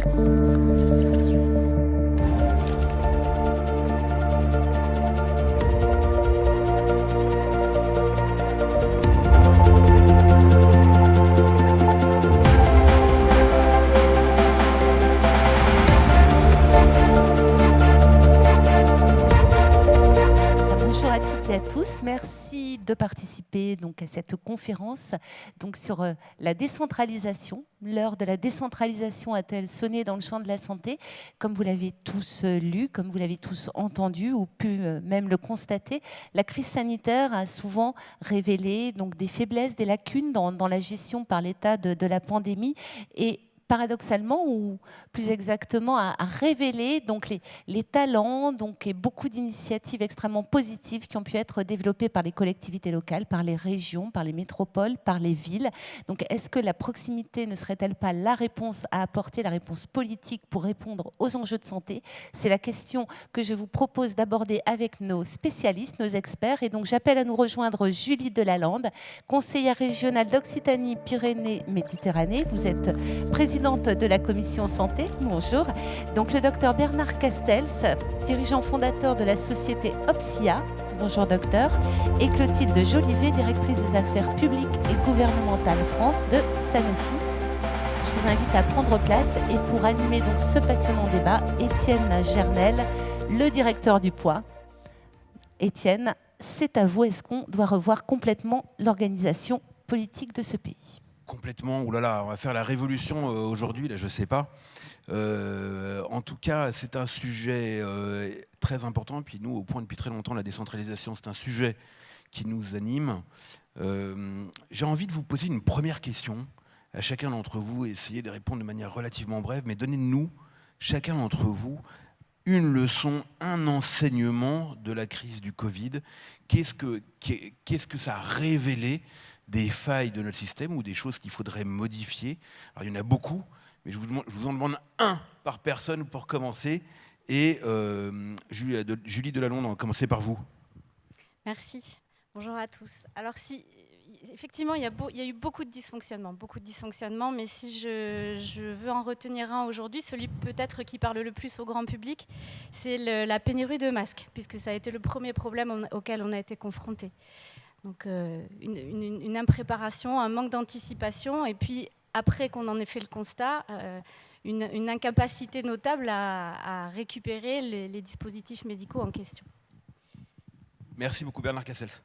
Bonjour à toutes et à tous. Merci de participer donc à cette conférence donc sur la décentralisation. L'heure de la décentralisation a-t-elle sonné dans le champ de la santé? Comme vous l'avez tous lu, comme vous l'avez tous entendu ou pu même le constater, la crise sanitaire a souvent révélé donc des faiblesses, des lacunes dans la gestion par l'État de la pandémie et paradoxalement, ou plus exactement, à révéler donc les talents donc, et beaucoup d'initiatives extrêmement positives qui ont pu être développées par les collectivités locales, par les régions, par les métropoles, par les villes. Donc, est-ce que la proximité ne serait-elle pas la réponse à apporter, la réponse politique pour répondre aux enjeux de santé? C'est la question que je vous propose d'aborder avec nos spécialistes, nos experts. Et donc, j'appelle à nous rejoindre Julie Delalande, conseillère régionale d'Occitanie-Pyrénées-Méditerranée. Vous êtes présidente de la commission santé, bonjour. Donc le docteur Bernard Castells, dirigeant fondateur de la société Opsia, bonjour docteur. Et Clotilde Jolivet, directrice des affaires publiques et gouvernementales France de Sanofi. Je vous invite à prendre place et pour animer donc ce passionnant débat, Étienne Gernel, le directeur du poids. Étienne, c'est à vous, est-ce qu'on doit revoir complètement l'organisation politique de ce pays? Complètement, oulala, on va faire la révolution aujourd'hui, là je sais pas. En tout cas, c'est un sujet très important. Puis nous, au point depuis très longtemps, la décentralisation, c'est un sujet qui nous anime. J'ai envie de vous poser une première question à chacun d'entre vous, et essayer de répondre de manière relativement brève, mais donnez-nous, chacun d'entre vous, une leçon, un enseignement de la crise du Covid. Qu'est-ce que ça a révélé des failles de notre système ou des choses qu'il faudrait modifier? Alors il y en a beaucoup, mais je vous en demande un par personne pour commencer. Et Julie Delalande, on va commencer par vous. Merci. Bonjour à tous. Alors effectivement, il y a eu beaucoup de dysfonctionnements, mais si je veux en retenir un aujourd'hui, celui peut-être qui parle le plus au grand public, c'est la pénurie de masques, puisque ça a été le premier problème auquel on a été confronté. Donc une impréparation, un manque d'anticipation, et puis après qu'on en ait fait le constat, une incapacité notable à récupérer les dispositifs médicaux en question. Merci beaucoup Bernard Castells.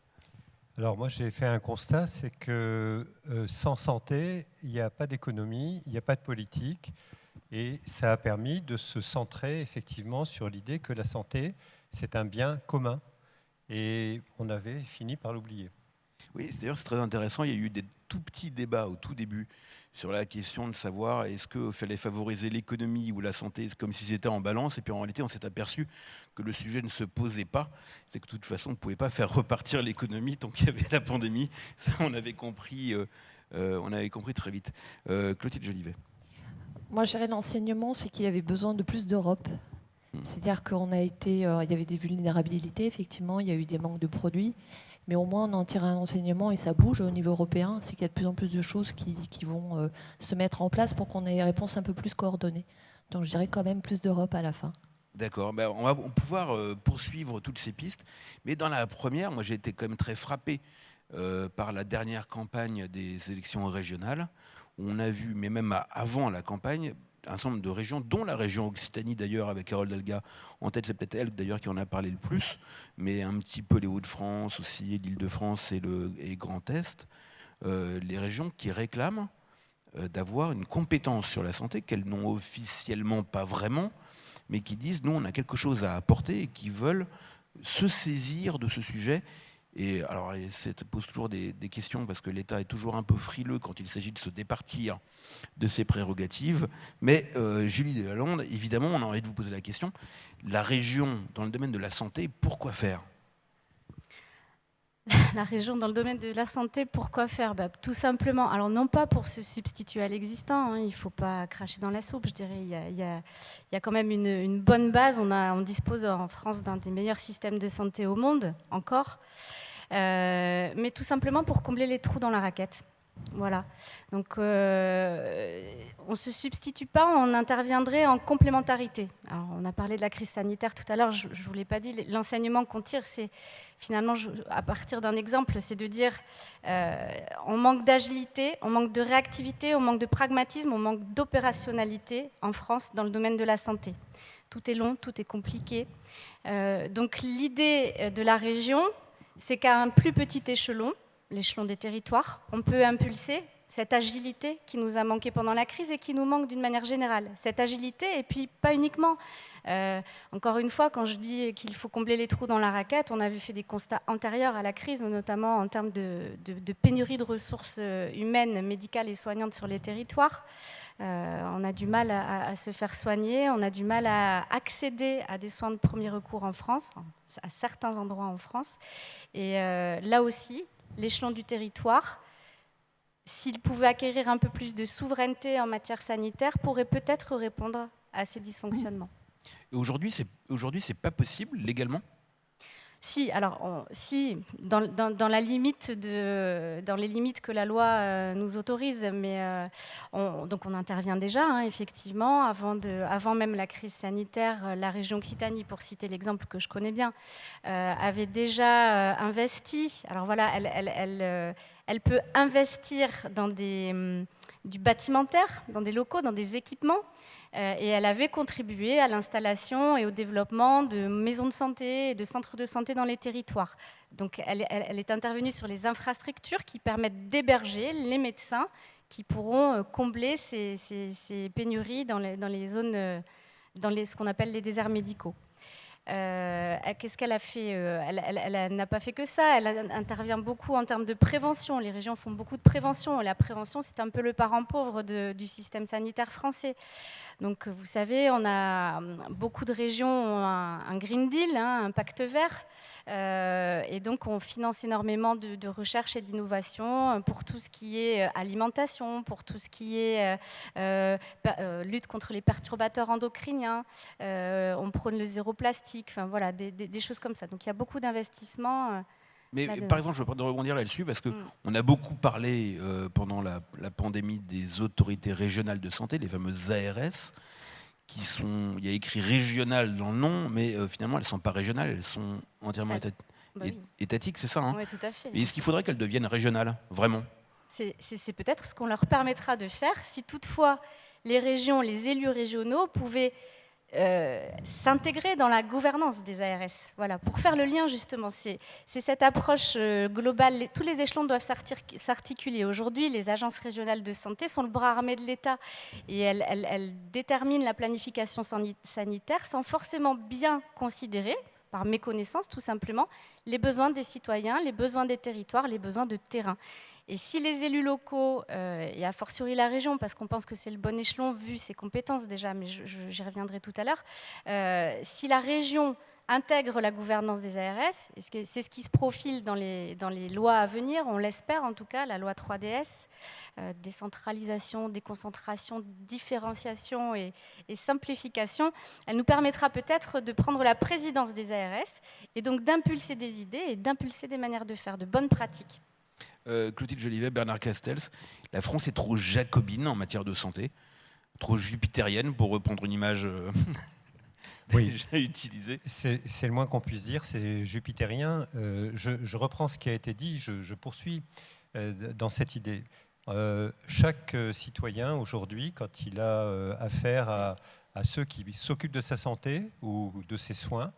Alors moi j'ai fait un constat, c'est que sans santé, il n'y a pas d'économie, il n'y a pas de politique, et ça a permis de se centrer effectivement sur l'idée que la santé, c'est un bien commun. Et on avait fini par l'oublier. Oui, d'ailleurs c'est très intéressant, il y a eu des tout petits débats au tout début sur la question de savoir est-ce qu'il fallait favoriser l'économie ou la santé comme si c'était en balance, et puis en réalité on s'est aperçu que le sujet ne se posait pas, c'est que de toute façon on ne pouvait pas faire repartir l'économie tant qu'il y avait la pandémie, ça on avait compris très vite. Clotilde Jolivet. Moi je dirais l'enseignement, c'est qu'il y avait besoin de plus d'Europe. C'est-à-dire qu'il y avait des vulnérabilités, effectivement, il y a eu des manques de produits, mais au moins on en tire un enseignement et ça bouge au niveau européen, c'est qu'il y a de plus en plus de choses qui vont se mettre en place pour qu'on ait des réponses un peu plus coordonnées. Donc je dirais quand même plus d'Europe à la fin. D'accord, on va pouvoir poursuivre toutes ces pistes, mais dans la première, moi j'ai été quand même très frappé par la dernière campagne des élections régionales, où on a vu, mais même avant la campagne, un certain nombre de régions, dont la région Occitanie d'ailleurs, avec Carole Delga en tête, c'est peut-être elle d'ailleurs qui en a parlé le plus, mais un petit peu les Hauts-de-France aussi, l'Île-de-France et Grand Est, les régions qui réclament d'avoir une compétence sur la santé qu'elles n'ont officiellement pas vraiment, mais qui disent nous on a quelque chose à apporter et qui veulent se saisir de ce sujet. Et alors, ça pose toujours des questions parce que l'État est toujours un peu frileux quand il s'agit de se départir de ses prérogatives. Mais Julie Delalande, évidemment, on a envie de vous poser la question. La région, dans le domaine de la santé, pourquoi faire ? La région dans le domaine de la santé, pourquoi faire ? Tout simplement, alors non pas pour se substituer à l'existant, il ne faut pas cracher dans la soupe, je dirais. Il y a quand même une bonne base. On dispose en France d'un des meilleurs systèmes de santé au monde, encore. Mais tout simplement pour combler les trous dans la raquette. Voilà. Donc, on ne se substitue pas, on interviendrait en complémentarité. Alors, on a parlé de la crise sanitaire tout à l'heure, je ne vous l'ai pas dit, l'enseignement qu'on tire, c'est finalement, à partir d'un exemple, c'est de dire on manque d'agilité, on manque de réactivité, on manque de pragmatisme, on manque d'opérationnalité en France dans le domaine de la santé. Tout est long, tout est compliqué. Donc l'idée de la région, c'est qu'à un plus petit échelon, l'échelon des territoires, on peut impulser cette agilité qui nous a manqué pendant la crise et qui nous manque d'une manière générale. Cette agilité, et puis pas uniquement. Encore une fois, quand je dis qu'il faut combler les trous dans la raquette, on avait fait des constats antérieurs à la crise, notamment en termes de pénurie de ressources humaines, médicales et soignantes sur les territoires. On a du mal à se faire soigner, on a du mal à accéder à des soins de premier recours en France, à certains endroits en France. Et là aussi, l'échelon du territoire, s'il pouvait acquérir un peu plus de souveraineté en matière sanitaire, pourrait peut-être répondre à ces dysfonctionnements. Et aujourd'hui, c'est pas possible légalement ? Si, alors, si, dans les limites que la loi nous autorise, mais donc on intervient déjà, hein, effectivement, avant même la crise sanitaire, la région Occitanie, pour citer l'exemple que je connais bien, avait déjà investi. Alors voilà, elle peut investir dans du bâtimentaire, dans des locaux, dans des équipements. Et elle avait contribué à l'installation et au développement de maisons de santé et de centres de santé dans les territoires. Donc elle est intervenue sur les infrastructures qui permettent d'héberger les médecins qui pourront combler ces pénuries dans les zones, ce qu'on appelle les déserts médicaux. Qu'est-ce qu'elle a fait ? Elle n'a pas fait que ça, elle intervient beaucoup en termes de prévention. Les régions font beaucoup de prévention. La prévention, c'est un peu le parent pauvre du système sanitaire français. Donc, vous savez, on a beaucoup de régions ont un Green Deal, hein, un pacte vert, et donc on finance énormément de recherche et d'innovation pour tout ce qui est alimentation, pour tout ce qui est lutte contre les perturbateurs endocriniens, on prône le zéro plastique, enfin voilà, des choses comme ça. Donc il y a beaucoup d'investissements. Mais par exemple, je veux rebondir là-dessus parce qu'on a beaucoup parlé pendant la pandémie des autorités régionales de santé, les fameuses ARS, qui sont, il y a écrit régional dans le nom, mais finalement elles ne sont pas régionales, elles sont entièrement étatiques, c'est ça, hein ? Oui, tout à fait. Mais est-ce qu'il faudrait qu'elles deviennent régionales, vraiment ? C'est peut-être ce qu'on leur permettra de faire si toutefois les régions, les élus régionaux pouvaient s'intégrer dans la gouvernance des ARS. Voilà, pour faire le lien justement, c'est cette approche globale. Tous les échelons doivent s'articuler. Aujourd'hui, les agences régionales de santé sont le bras armé de l'État et elles déterminent la planification sanitaire sans forcément bien considérer, par méconnaissance tout simplement, les besoins des citoyens, les besoins des territoires, les besoins de terrain. Et si les élus locaux, et a fortiori la région, parce qu'on pense que c'est le bon échelon vu ses compétences déjà, mais j'y reviendrai tout à l'heure, si la région intègre la gouvernance des ARS, et c'est ce qui se profile dans les lois à venir, on l'espère en tout cas, la loi 3DS, décentralisation, déconcentration, différenciation et simplification, elle nous permettra peut-être de prendre la présidence des ARS et donc d'impulser des idées et d'impulser des manières de faire, de bonnes pratiques. Clotilde Jolivet, Bernard Castells, la France est trop jacobine en matière de santé, trop jupitérienne pour reprendre une image déjà utilisée. C'est le moins qu'on puisse dire, c'est jupitérien. Je reprends ce qui a été dit, je poursuis dans cette idée. Chaque citoyen aujourd'hui, quand il a affaire à ceux qui s'occupent de sa santé ou de ses soins,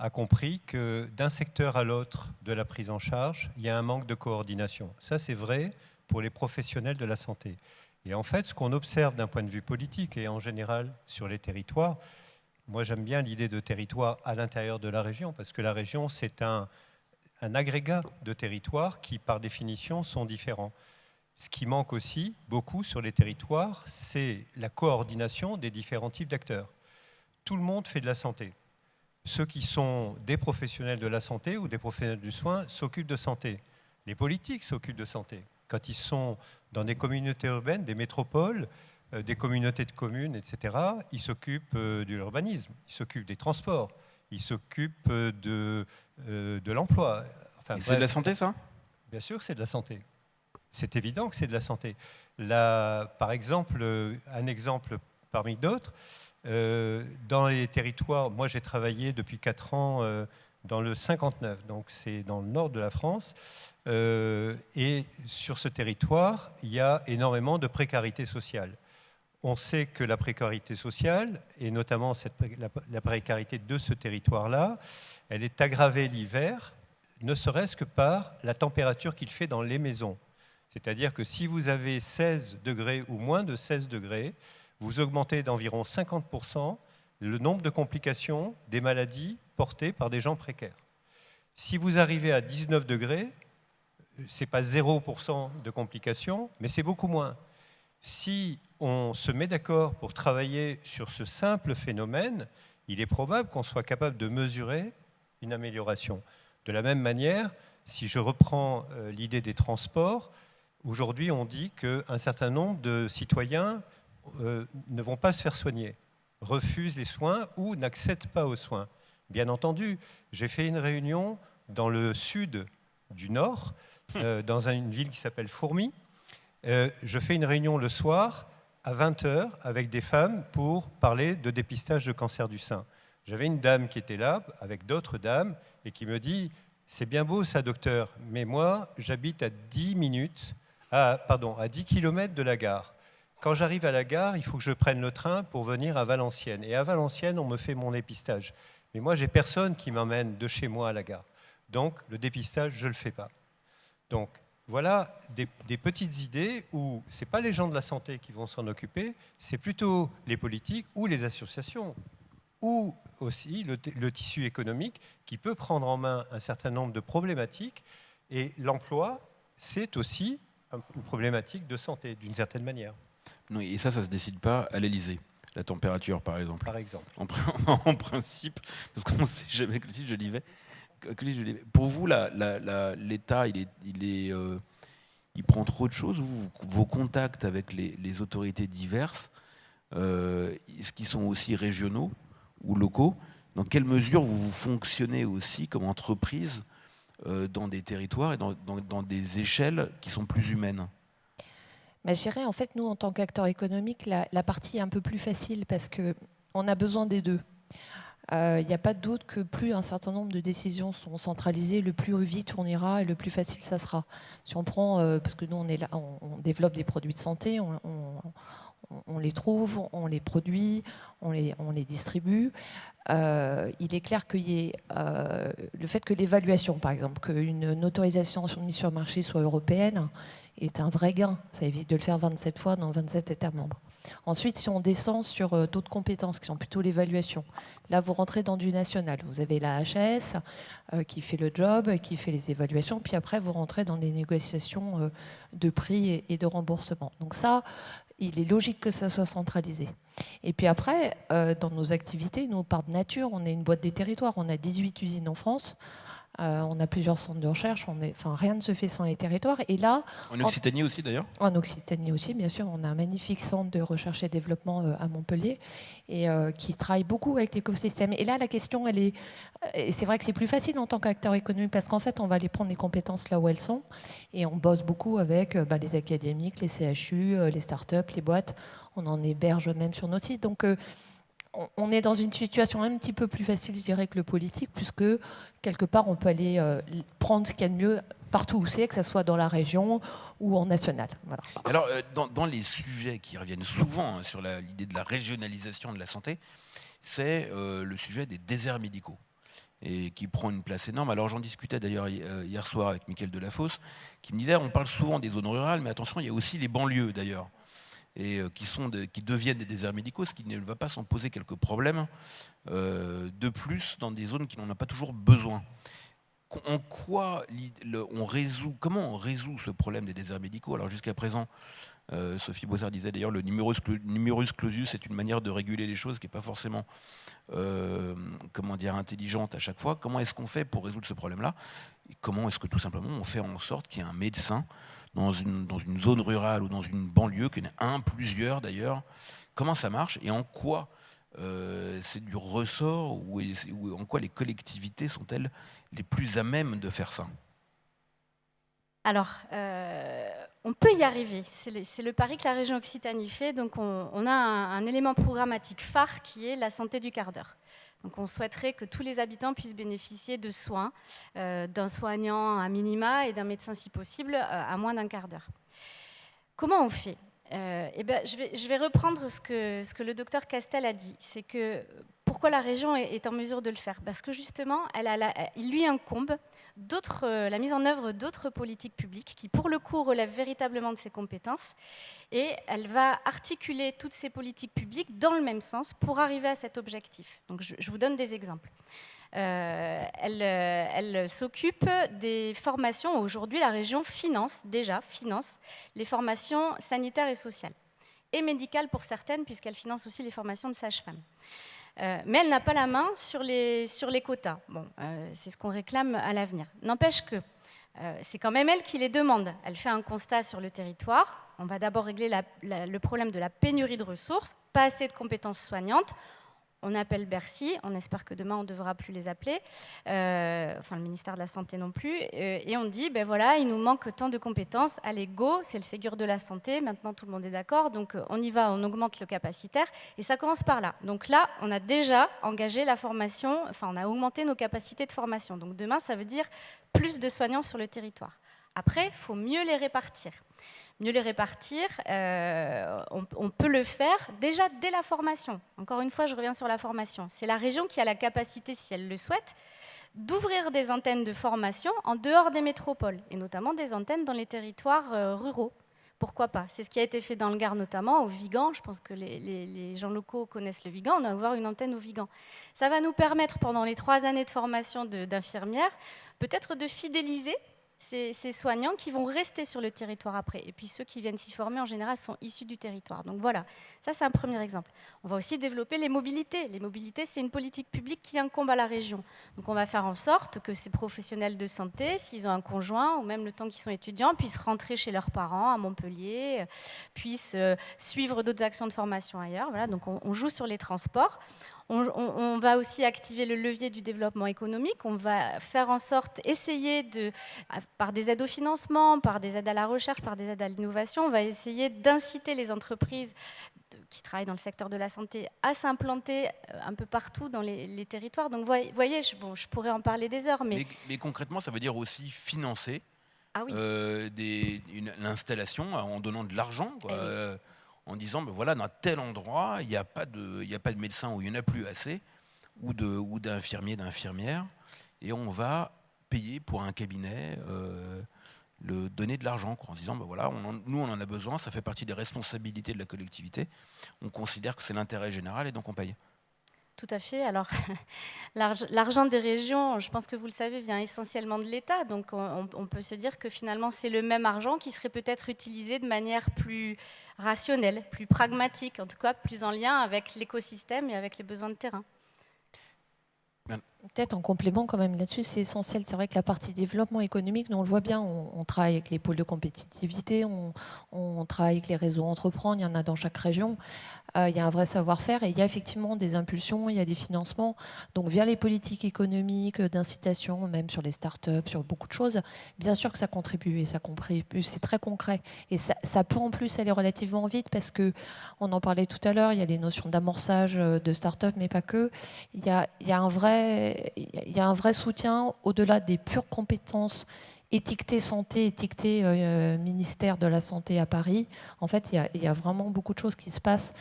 a compris que d'un secteur à l'autre de la prise en charge, il y a un manque de coordination. Ça, c'est vrai pour les professionnels de la santé. Et en fait, ce qu'on observe d'un point de vue politique et en général sur les territoires, moi j'aime bien l'idée de territoire à l'intérieur de la région, parce que la région, c'est un agrégat de territoires qui, par définition, sont différents. Ce qui manque aussi beaucoup sur les territoires, c'est la coordination des différents types d'acteurs. Tout le monde fait de la santé. Ceux qui sont des professionnels de la santé ou des professionnels du soin s'occupent de santé. Les politiques s'occupent de santé. Quand ils sont dans des communautés urbaines, des métropoles, des communautés de communes, etc., ils s'occupent de l'urbanisme, ils s'occupent des transports, ils s'occupent de l'emploi. Enfin, c'est de la santé, ça ? Bien sûr, c'est de la santé. C'est évident que c'est de la santé. Par exemple, un exemple parmi d'autres, dans les territoires, moi j'ai travaillé depuis 4 ans dans le 59, donc c'est dans le nord de la France, et sur ce territoire, il y a énormément de précarité sociale. On sait que la précarité sociale, et notamment la précarité de ce territoire-là, elle est aggravée l'hiver, ne serait-ce que par la température qu'il fait dans les maisons. C'est-à-dire que si vous avez 16 degrés ou moins de 16 degrés, vous augmentez d'environ 50% le nombre de complications des maladies portées par des gens précaires. Si vous arrivez à 19 degrés, ce n'est pas 0% de complications, mais c'est beaucoup moins. Si on se met d'accord pour travailler sur ce simple phénomène, il est probable qu'on soit capable de mesurer une amélioration. De la même manière, si je reprends l'idée des transports, aujourd'hui on dit qu'un certain nombre de citoyens ne vont pas se faire soigner, refusent les soins ou n'accèdent pas aux soins. Bien entendu, j'ai fait une réunion dans le sud du Nord, dans une ville qui s'appelle Fourmies. Je fais une réunion le soir à 20h avec des femmes pour parler de dépistage de cancer du sein. J'avais une dame qui était là, avec d'autres dames, et qui me dit « C'est bien beau ça, docteur, mais moi, j'habite à 10 km de la gare. Quand j'arrive à la gare, il faut que je prenne le train pour venir à Valenciennes. Et à Valenciennes, on me fait mon dépistage. Mais moi, j'ai personne qui m'emmène de chez moi à la gare. Donc, le dépistage, je ne le fais pas. » Donc, voilà des petites idées où ce n'est pas les gens de la santé qui vont s'en occuper, c'est plutôt les politiques ou les associations, ou aussi le tissu économique qui peut prendre en main un certain nombre de problématiques. Et l'emploi, c'est aussi une problématique de santé, d'une certaine manière. Non, et ça ne se décide pas à l'Élysée, la température, par exemple. Par exemple. En principe, parce qu'on ne sait jamais que si je l'y vais. Pour vous, l'État, il prend trop de choses. Vos contacts avec les autorités diverses, est-ce qu'ils sont aussi régionaux ou locaux? Dans quelle mesure vous fonctionnez aussi comme entreprise dans des territoires et dans des échelles qui sont plus humaines? Je dirais, en fait, nous, en tant qu'acteurs économiques, la partie est un peu plus facile parce qu'on a besoin des deux. Il n'y a pas de doute que plus un certain nombre de décisions sont centralisées, le plus vite on ira et le plus facile ça sera. Si on prend, parce que nous on est là, on développe des produits de santé, on les trouve, on les produit, on les distribue. Il est clair qu'il y ait le fait que l'évaluation, par exemple, qu'une autorisation mise sur le marché soit européenne, est un vrai gain. Ça évite de le faire 27 fois dans 27 États membres. Ensuite, si on descend sur d'autres compétences qui sont plutôt l'évaluation, là vous rentrez dans du national. Vous avez la HS qui fait le job, qui fait les évaluations, puis après vous rentrez dans des négociations de prix et de remboursement. Donc ça, il est logique que ça soit centralisé. Et puis après, dans nos activités, nous par nature, on est une boîte des territoires, on a 18 usines en France. On a plusieurs centres de recherche, rien ne se fait sans les territoires. Et là, en Occitanie aussi d'ailleurs. En Occitanie aussi, bien sûr. On a un magnifique centre de recherche et développement à Montpellier et qui travaille beaucoup avec l'écosystème. Et là, la question, elle est... Et c'est vrai que c'est plus facile en tant qu'acteur économique parce qu'en fait, on va aller prendre les compétences là où elles sont et on bosse beaucoup avec les académiques, les CHU, les startups, les boîtes. On en héberge même sur nos sites. Donc, on est dans une situation un petit peu plus facile, je dirais, que le politique, puisque quelque part, on peut aller prendre ce qu'il y a de mieux partout où c'est, que ce soit dans la région ou en national. Voilà. Alors, dans les sujets qui reviennent souvent sur l'idée de la régionalisation de la santé, c'est le sujet des déserts médicaux, et qui prend une place énorme. Alors, j'en discutais d'ailleurs hier soir avec Mickaël Delafosse, qui me disait, on parle souvent des zones rurales, mais attention, il y a aussi les banlieues d'ailleurs, et qui deviennent des déserts médicaux, ce qui ne va pas sans poser quelques problèmes de plus dans des zones qui n'en ont pas toujours besoin. Comment on résout ce problème des déserts médicaux? Alors jusqu'à présent, Sophie Boissard disait d'ailleurs, le numerus clausus est une manière de réguler les choses qui n'est pas forcément intelligente à chaque fois. Comment est-ce qu'on fait pour résoudre ce problème-là? Et comment est-ce que tout simplement on fait en sorte qu'il y ait un médecin dans une zone rurale ou dans une banlieue, qu'il y en ait un, plusieurs d'ailleurs? Comment ça marche et en quoi c'est du ressort ou en quoi les collectivités sont-elles les plus à même de faire ça? Alors, on peut y arriver. C'est le pari que la région Occitanie fait. Donc on a un élément programmatique phare qui est la santé du quart d'heure. Donc on souhaiterait que tous les habitants puissent bénéficier de soins, d'un soignant à minima et d'un médecin si possible à moins d'un quart d'heure. Comment on fait ? Je vais reprendre ce que le docteur Castel a dit. C'est que pourquoi la région est en mesure de le faire ? Parce que justement, il lui incombe la mise en œuvre d'autres politiques publiques qui, pour le coup, relèvent véritablement de ses compétences. Et elle va articuler toutes ces politiques publiques dans le même sens pour arriver à cet objectif. Donc, je vous donne des exemples. Elle s'occupe des formations. Aujourd'hui, la région finance les formations sanitaires et sociales, et médicales pour certaines, puisqu'elle finance aussi les formations de sages-femmes. Mais elle n'a pas la main sur les quotas. Bon, c'est ce qu'on réclame à l'avenir. N'empêche que c'est quand même elle qui les demande. Elle fait un constat sur le territoire. On va d'abord régler le problème de la pénurie de ressources, pas assez de compétences soignantes. On appelle Bercy, on espère que demain on ne devra plus les appeler, enfin le ministère de la Santé non plus, et on dit, ben voilà, il nous manque tant de compétences, allez go, c'est le Ségur de la Santé, maintenant tout le monde est d'accord, donc on y va, on augmente le capacitaire, et ça commence par là. Donc là, on a déjà engagé la formation, enfin on a augmenté nos capacités de formation, donc demain ça veut dire plus de soignants sur le territoire. Après, il faut mieux les répartir. Mieux les répartir, on peut le faire déjà dès la formation. Encore une fois, je reviens sur la formation. C'est la région qui a la capacité, si elle le souhaite, d'ouvrir des antennes de formation en dehors des métropoles, et notamment des antennes dans les territoires ruraux. Pourquoi pas ? C'est ce qui a été fait dans le Gard, notamment au Vigan. Je pense que les gens locaux connaissent le Vigan. On a ouvert une antenne au Vigan. Ça va nous permettre, pendant les 3 années de formation d'infirmières, peut-être de fidéliser ces soignants qui vont rester sur le territoire après. Et puis ceux qui viennent s'y former, en général, sont issus du territoire. Donc voilà, ça c'est un premier exemple. On va aussi développer les mobilités. Les mobilités, c'est une politique publique qui incombe à la région. Donc on va faire en sorte que ces professionnels de santé, s'ils ont un conjoint, ou même le temps qu'ils sont étudiants, puissent rentrer chez leurs parents à Montpellier, puissent suivre d'autres actions de formation ailleurs. Voilà, donc on joue sur les transports. On va aussi activer le levier du développement économique. On va faire en sorte, essayer par des aides au financement, par des aides à la recherche, par des aides à l'innovation, on va essayer d'inciter les entreprises qui travaillent dans le secteur de la santé à s'implanter un peu partout dans les territoires. Donc, vous voyez, je pourrais en parler des heures. Mais concrètement, ça veut dire aussi financer l'installation en donnant de l'argent, en disant, ben voilà, dans tel endroit, il n'y a pas de médecin, ou il n'y en a plus assez, ou d'infirmiers, d'infirmières, et on va payer pour un cabinet, donner de l'argent, en se disant, ben voilà, nous on en a besoin, ça fait partie des responsabilités de la collectivité, on considère que c'est l'intérêt général, et donc on paye. Tout à fait. Alors, l'argent des régions, je pense que vous le savez, vient essentiellement de l'État. Donc, on peut se dire que finalement, c'est le même argent qui serait peut-être utilisé de manière plus rationnelle, plus pragmatique, en tout cas plus en lien avec l'écosystème et avec les besoins de terrain. Peut-être en complément quand même là-dessus, c'est essentiel. C'est vrai que la partie développement économique, nous on le voit bien, on travaille avec les pôles de compétitivité, on travaille avec les réseaux entreprendre, il y en a dans chaque région. Il y a un vrai savoir-faire et il y a effectivement des impulsions, il y a des financements. Donc via les politiques économiques, d'incitation, même sur les startups, sur beaucoup de choses, bien sûr que ça contribue et ça contribue, c'est très concret. Et ça peut en plus aller relativement vite parce que, on en parlait tout à l'heure, il y a les notions d'amorçage de startups, mais pas que. Il y a un vrai soutien au-delà des pures compétences étiqueté santé, étiqueté ministère de la Santé à Paris. En fait, il y a vraiment beaucoup de choses qui se passent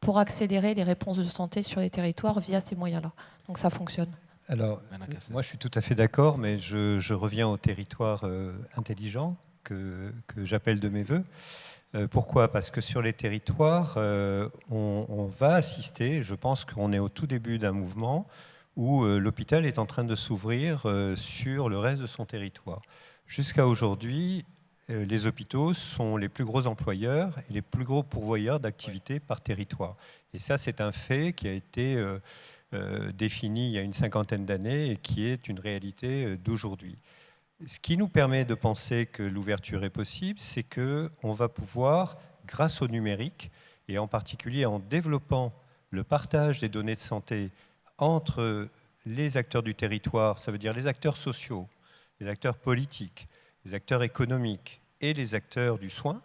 pour accélérer les réponses de santé sur les territoires via ces moyens-là. Donc ça fonctionne. Alors, moi je suis tout à fait d'accord, mais je reviens au territoire intelligent que j'appelle de mes voeux. Pourquoi ? Parce que sur les territoires, on va assister, je pense qu'on est au tout début d'un mouvement où l'hôpital est en train de s'ouvrir sur le reste de son territoire. Jusqu'à aujourd'hui, les hôpitaux sont les plus gros employeurs et les plus gros pourvoyeurs d'activités par territoire. Et ça, c'est un fait qui a été défini il y a une 50aine d'années et qui est une réalité d'aujourd'hui. Ce qui nous permet de penser que l'ouverture est possible, c'est qu'on va pouvoir, grâce au numérique, et en particulier en développant le partage des données de santé entre les acteurs du territoire, ça veut dire les acteurs sociaux, les acteurs politiques, les acteurs économiques, et les acteurs du soin.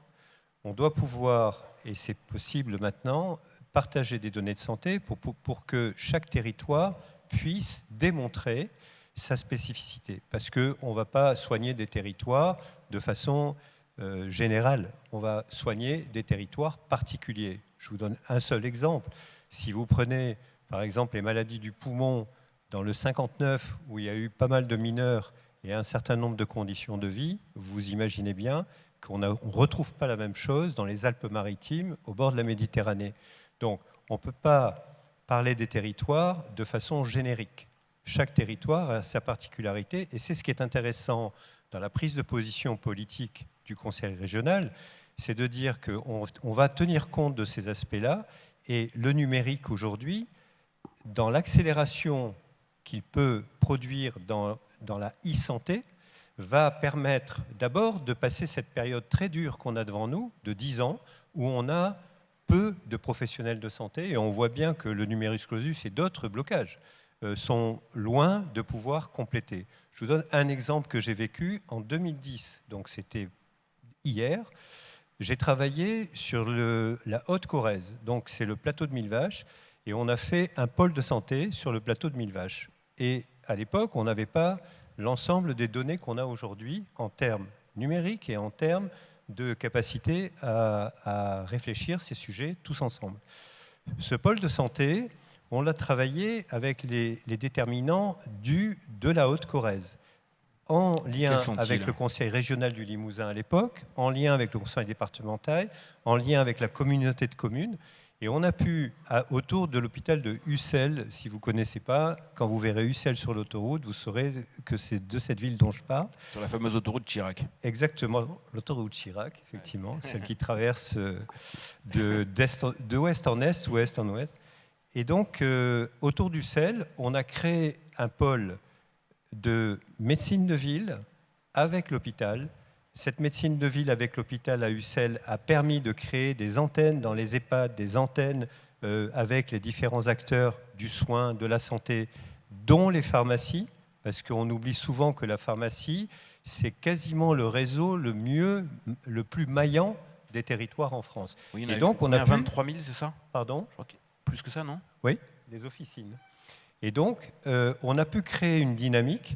On doit pouvoir, et c'est possible maintenant, partager des données de santé pour que chaque territoire puisse démontrer sa spécificité. Parce qu'on ne va pas soigner des territoires de façon générale. On va soigner des territoires particuliers. Je vous donne un seul exemple. Si vous prenez, par exemple, les maladies du poumon dans le 59, où il y a eu pas mal de mineurs et un certain nombre de conditions de vie, vous imaginez bien qu'on ne retrouve pas la même chose dans les Alpes-Maritimes, au bord de la Méditerranée. Donc, on ne peut pas parler des territoires de façon générique. Chaque territoire a sa particularité, et c'est ce qui est intéressant dans la prise de position politique du Conseil régional, c'est de dire qu'on va tenir compte de ces aspects-là, et le numérique aujourd'hui, dans l'accélération qu'il peut produire dans la e-santé, va permettre d'abord de passer cette période très dure qu'on a devant nous, de 10 ans, où on a peu de professionnels de santé, et on voit bien que le numerus clausus et d'autres blocages sont loin de pouvoir compléter. Je vous donne un exemple que j'ai vécu en 2010, donc c'était hier. J'ai travaillé sur la Haute-Corrèze, donc c'est le plateau de Millevaches, et on a fait un pôle de santé sur le plateau de Millevaches. Et à l'époque, on n'avait pas l'ensemble des données qu'on a aujourd'hui en termes numériques et en termes de capacité à réfléchir ces sujets tous ensemble. Ce pôle de santé, on l'a travaillé avec les déterminants de la Haute-Corrèze, en lien avec le conseil régional du Limousin à l'époque, en lien avec le conseil départemental, en lien avec la communauté de communes. Et on a pu, autour de l'hôpital de Ussel, si vous ne connaissez pas, quand vous verrez Ussel sur l'autoroute, vous saurez que c'est de cette ville dont je parle. Sur la fameuse autoroute Chirac. Exactement, l'autoroute Chirac, effectivement, celle qui traverse d'ouest en est, ouest en ouest. Et donc, autour d'Ussel, on a créé un pôle de médecine de ville avec l'hôpital. Cette médecine de ville avec l'hôpital à Ussel a permis de créer des antennes dans les EHPAD, des antennes avec les différents acteurs du soin, de la santé, dont les pharmacies, parce qu'on oublie souvent que la pharmacie, c'est quasiment le réseau le plus maillant des territoires en France. Oui, et donc, on a 23 000, c'est ça? Pardon? Je crois que plus que ça, non? Oui, les officines. Et donc, on a pu créer une dynamique.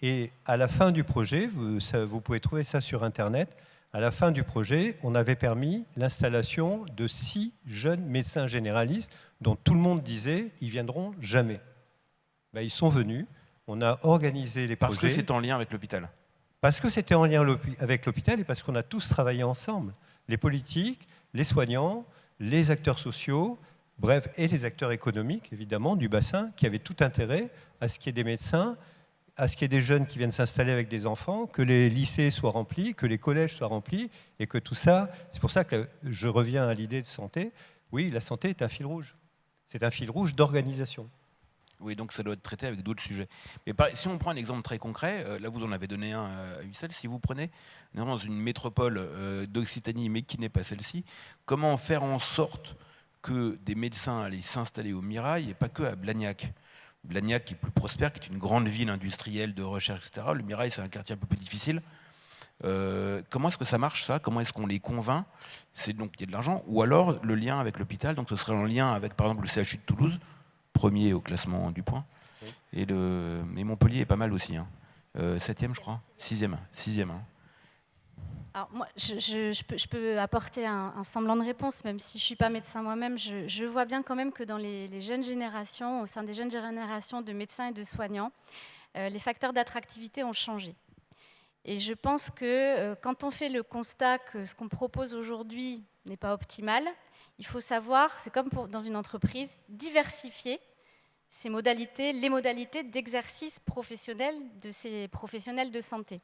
Et à la fin du projet, vous pouvez trouver ça sur Internet, à la fin du projet, on avait permis l'installation de 6 jeunes médecins généralistes dont tout le monde disait ils ne viendront jamais. Ben, ils sont venus, on a organisé les projets. Parce que c'est en lien avec l'hôpital. Parce que c'était en lien avec l'hôpital et parce qu'on a tous travaillé ensemble. Les politiques, les soignants, les acteurs sociaux, bref, et les acteurs économiques, évidemment, du bassin, qui avaient tout intérêt à ce qu'il y ait des médecins, à ce qu'il y ait des jeunes qui viennent s'installer avec des enfants, que les lycées soient remplis, que les collèges soient remplis, et que tout ça, c'est pour ça que je reviens à l'idée de santé. Oui, la santé est un fil rouge. C'est un fil rouge d'organisation. Oui, donc ça doit être traité avec d'autres sujets. Mais si on prend un exemple très concret, là vous en avez donné un à Ussel, si vous prenez dans une métropole d'Occitanie, mais qui n'est pas celle-ci, comment faire en sorte que des médecins allaient s'installer au Mirail et pas que à Blagnac? Blagnac qui est plus prospère, qui est une grande ville industrielle de recherche, etc. Le Mirail, c'est un quartier un peu plus difficile. Comment est-ce que ça marche, ça? Comment est-ce qu'on les convainc? C'est donc il y a de l'argent. Ou alors le lien avec l'hôpital, donc ce serait en lien avec, par exemple, le CHU de Toulouse, premier au classement du point. Oui. Mais Montpellier est pas mal aussi. 7e, je crois. 6e. Alors moi, je peux apporter un semblant de réponse, même si je ne suis pas médecin moi-même. Je vois bien quand même que dans les jeunes générations, au sein des jeunes générations de médecins et de soignants, les facteurs d'attractivité ont changé. Et je pense que quand on fait le constat que ce qu'on propose aujourd'hui n'est pas optimal, il faut savoir, c'est comme dans une entreprise, diversifier les modalités d'exercice professionnel de ces professionnels de santé.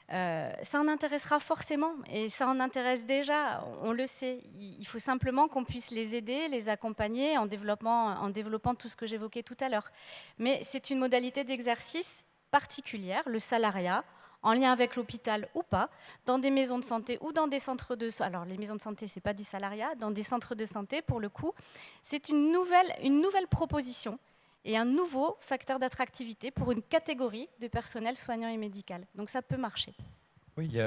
Ça en intéressera forcément, et ça en intéresse déjà, on le sait. Il faut simplement qu'on puisse les aider, les accompagner en développant tout ce que j'évoquais tout à l'heure. Mais c'est une modalité d'exercice particulière, le salariat, en lien avec l'hôpital ou pas, dans des maisons de santé ou dans des centres de santé. Alors les maisons de santé, ce n'est pas du salariat, dans des centres de santé, pour le coup, c'est une nouvelle proposition et un nouveau facteur d'attractivité pour une catégorie de personnel soignant et médical. Donc ça peut marcher. Oui,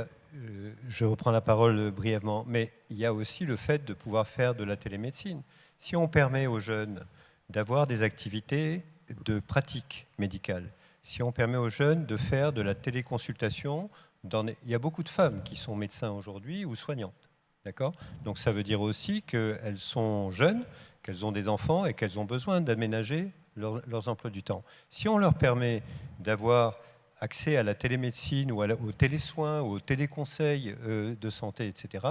je reprends la parole brièvement, mais il y a aussi le fait de pouvoir faire de la télémédecine. Si on permet aux jeunes d'avoir des activités de pratique médicale, si on permet aux jeunes de faire de la téléconsultation, il y a beaucoup de femmes qui sont médecins aujourd'hui ou soignantes. D'accord ? Donc ça veut dire aussi qu'elles sont jeunes, qu'elles ont des enfants et qu'elles ont besoin d'aménager leurs emplois du temps. Si on leur permet d'avoir accès à la télémédecine ou aux télésoins ou aux téléconseils de santé, etc.,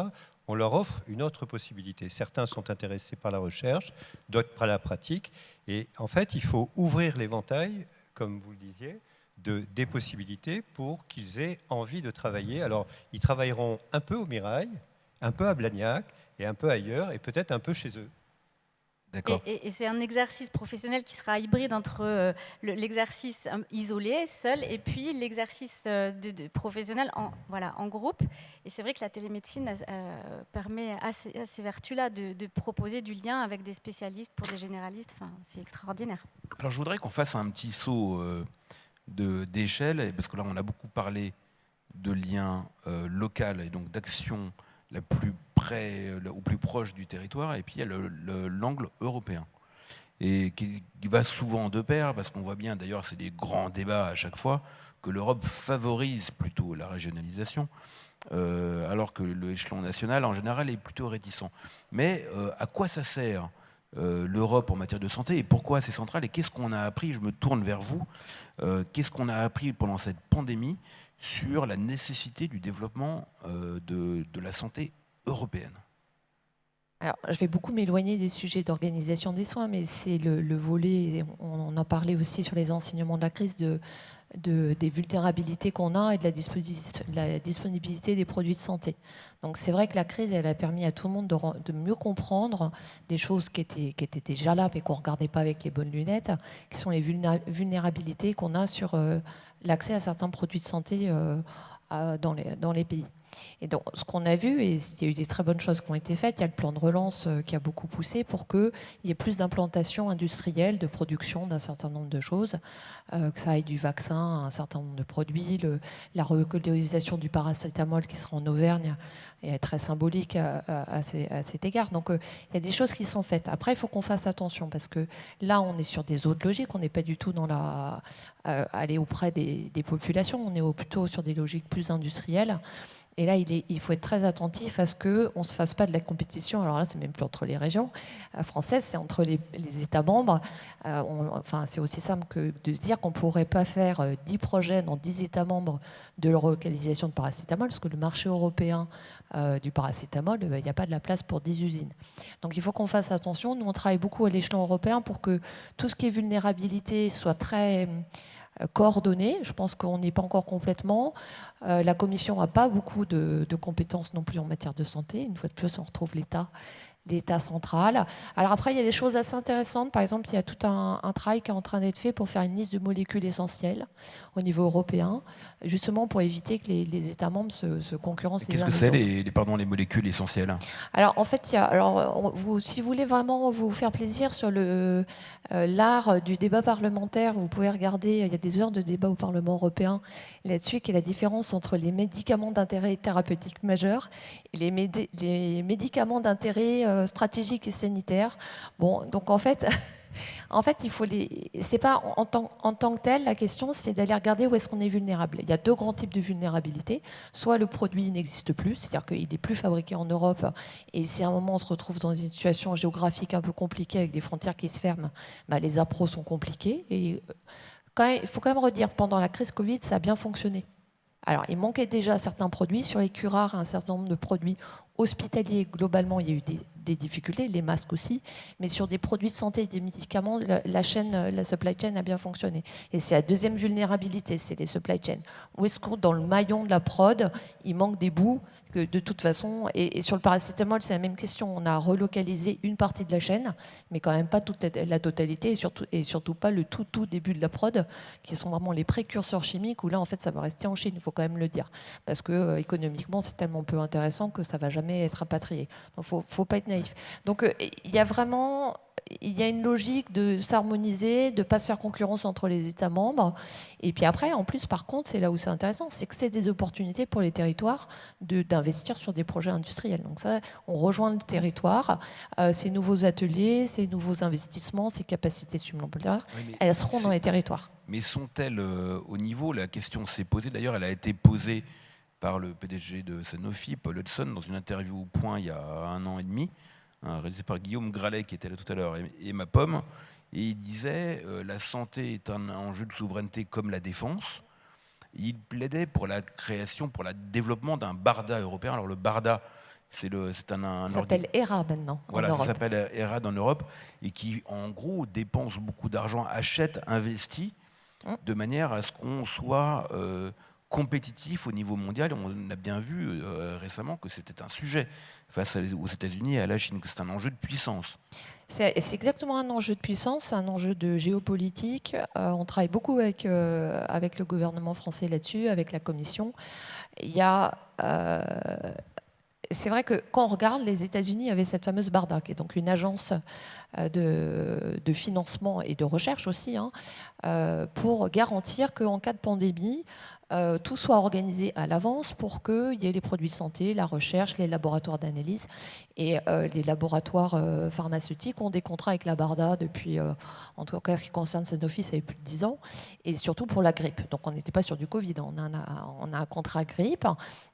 on leur offre une autre possibilité. Certains sont intéressés par la recherche, d'autres par la pratique. Et en fait, il faut ouvrir l'éventail, comme vous le disiez, des possibilités pour qu'ils aient envie de travailler. Alors, ils travailleront un peu au Mirail, un peu à Blagnac et un peu ailleurs, et peut-être un peu chez eux. Et c'est un exercice professionnel qui sera hybride entre l'exercice isolé, seul, et puis l'exercice professionnel en groupe. Et c'est vrai que la télémédecine permet à ces vertus-là de proposer du lien avec des spécialistes pour des généralistes. Enfin, c'est extraordinaire. Alors je voudrais qu'on fasse un petit saut d'échelle, parce que là on a beaucoup parlé de lien local et donc d'action la plus près ou plus proche du territoire, et puis il y a l'angle européen, et qui va souvent de pair, parce qu'on voit bien, d'ailleurs c'est des grands débats à chaque fois, que l'Europe favorise plutôt la régionalisation, alors que l'échelon national en général est plutôt réticent. Mais à quoi ça sert l'Europe en matière de santé, et pourquoi c'est central, et qu'est-ce qu'on a appris, je me tourne vers vous, qu'est-ce qu'on a appris pendant cette pandémie sur la nécessité du développement de la santé européenne? Alors, je vais beaucoup m'éloigner des sujets d'organisation des soins, mais c'est le volet, on en parlait aussi sur les enseignements de la crise, des vulnérabilités qu'on a et de la disponibilité des produits de santé. Donc c'est vrai que la crise, elle a permis à tout le monde de mieux comprendre des choses qui étaient déjà là, mais qu'on ne regardait pas avec les bonnes lunettes, qui sont les vulnérabilités qu'on a sur l'accès à certains produits de santé dans les pays. Et donc, ce qu'on a vu, et il y a eu des très bonnes choses qui ont été faites, il y a le plan de relance qui a beaucoup poussé pour qu'il y ait plus d'implantation industrielle, de production d'un certain nombre de choses, que ça aille du vaccin à un certain nombre de produits, la relocalisation du paracétamol qui sera en Auvergne est très symbolique à cet égard. Donc, il y a des choses qui sont faites. Après, il faut qu'on fasse attention, parce que là, on est sur des autres logiques, on n'est pas du tout dans aller auprès des populations, on est plutôt sur des logiques plus industrielles. Et là, il faut être très attentif à ce qu'on ne se fasse pas de la compétition. Alors là, c'est même plus entre les régions françaises, c'est entre les États membres. C'est aussi simple que de se dire qu'on ne pourrait pas faire 10 projets dans 10 États membres de relocalisation de paracétamol, parce que le marché européen du paracétamol, il n'y a pas de la place pour 10 usines. Donc il faut qu'on fasse attention. Nous, on travaille beaucoup à l'échelon européen pour que tout ce qui est vulnérabilité soit très coordonné. Je pense qu'on n'est pas encore complètement. La Commission n'a pas beaucoup de compétences non plus en matière de santé. Une fois de plus, on retrouve l'État central. Alors après, il y a des choses assez intéressantes. Par exemple, il y a tout un travail qui est en train d'être fait pour faire une liste de molécules essentielles au niveau européen, justement pour éviter que les États membres se concurrencent les uns Qu'est-ce que les autres. c'est les molécules essentielles? Alors en fait, si vous voulez vraiment vous faire plaisir sur l'art du débat parlementaire, vous pouvez regarder, il y a des heures de débat au Parlement européen là-dessus, qui est la différence entre les médicaments d'intérêt thérapeutique majeur et les médicaments d'intérêt stratégique et sanitaire. Bon, donc en fait, il faut c'est pas en tant que tel, la question, c'est d'aller regarder où est-ce qu'on est vulnérable. Il y a deux grands types de vulnérabilité. Soit le produit n'existe plus, c'est-à-dire qu'il n'est plus fabriqué en Europe, et si à un moment on se retrouve dans une situation géographique un peu compliquée avec des frontières qui se ferment, les appros sont compliqués. Et il faut quand même redire, pendant la crise Covid, ça a bien fonctionné. Alors, il manquait déjà certains produits. Sur les curares, un certain nombre de produits hospitaliers, globalement, il y a eu des difficultés, les masques aussi. Mais sur des produits de santé et des médicaments, la supply chain a bien fonctionné. Et c'est la deuxième vulnérabilité, c'est les supply chains. Où est-ce que dans le maillon de la prod, il manque des bouts que de toute façon, et sur le paracétamol, c'est la même question. On a relocalisé une partie de la chaîne, mais quand même pas toute la totalité, et surtout pas le tout début de la prod, qui sont vraiment les précurseurs chimiques, où là, en fait, ça va rester en Chine, il faut quand même le dire. Parce que économiquement, c'est tellement peu intéressant que ça va jamais être rapatrié. Donc, faut pas être naïf. Donc, il y a vraiment... il y a une logique de s'harmoniser, de ne pas se faire concurrence entre les États membres. Et puis après, en plus, par contre, c'est là où c'est intéressant, c'est que c'est des opportunités pour les territoires d'investir sur des projets industriels. Donc ça, on rejoint le territoire. Ces nouveaux ateliers, ces nouveaux investissements, ces capacités supplémentaires, elles seront dans les territoires. Mais sont-elles au niveau, la question s'est posée, d'ailleurs elle a été posée par le PDG de Sanofi, Paul Hudson, dans une interview au Point il y a 1 an et demi, réalisée par Guillaume Gralet qui était là tout à l'heure, et Ma Pomme, et il disait la santé est un enjeu de souveraineté comme la défense. Il plaidait pour la création, pour le développement d'un BARDA européen. Alors le BARDA, c'est un ça s'appelle ERA maintenant. Voilà, en Europe. ça s'appelle ERA en Europe, et qui en gros dépense beaucoup d'argent, achète, investit, de manière à ce qu'on soit compétitif au niveau mondial. On a bien vu récemment que c'était un sujet face aux États-Unis et à la Chine, que c'est un enjeu de puissance. C'est exactement un enjeu de puissance, un enjeu de géopolitique. On travaille beaucoup avec le gouvernement français là-dessus, avec la Commission. Il y a... c'est vrai que quand on regarde, les États-Unis avaient cette fameuse BARDA, qui est donc une agence de financement et de recherche aussi, pour garantir qu'en cas de pandémie, tout soit organisé à l'avance pour qu'il y ait les produits de santé, la recherche, les laboratoires d'analyse. Et les laboratoires pharmaceutiques ont des contrats avec la BARDA depuis, en tout cas, ce qui concerne Sanofi, ça fait plus de 10 ans, et surtout pour la grippe. Donc on n'était pas sur du Covid, on a un contrat grippe.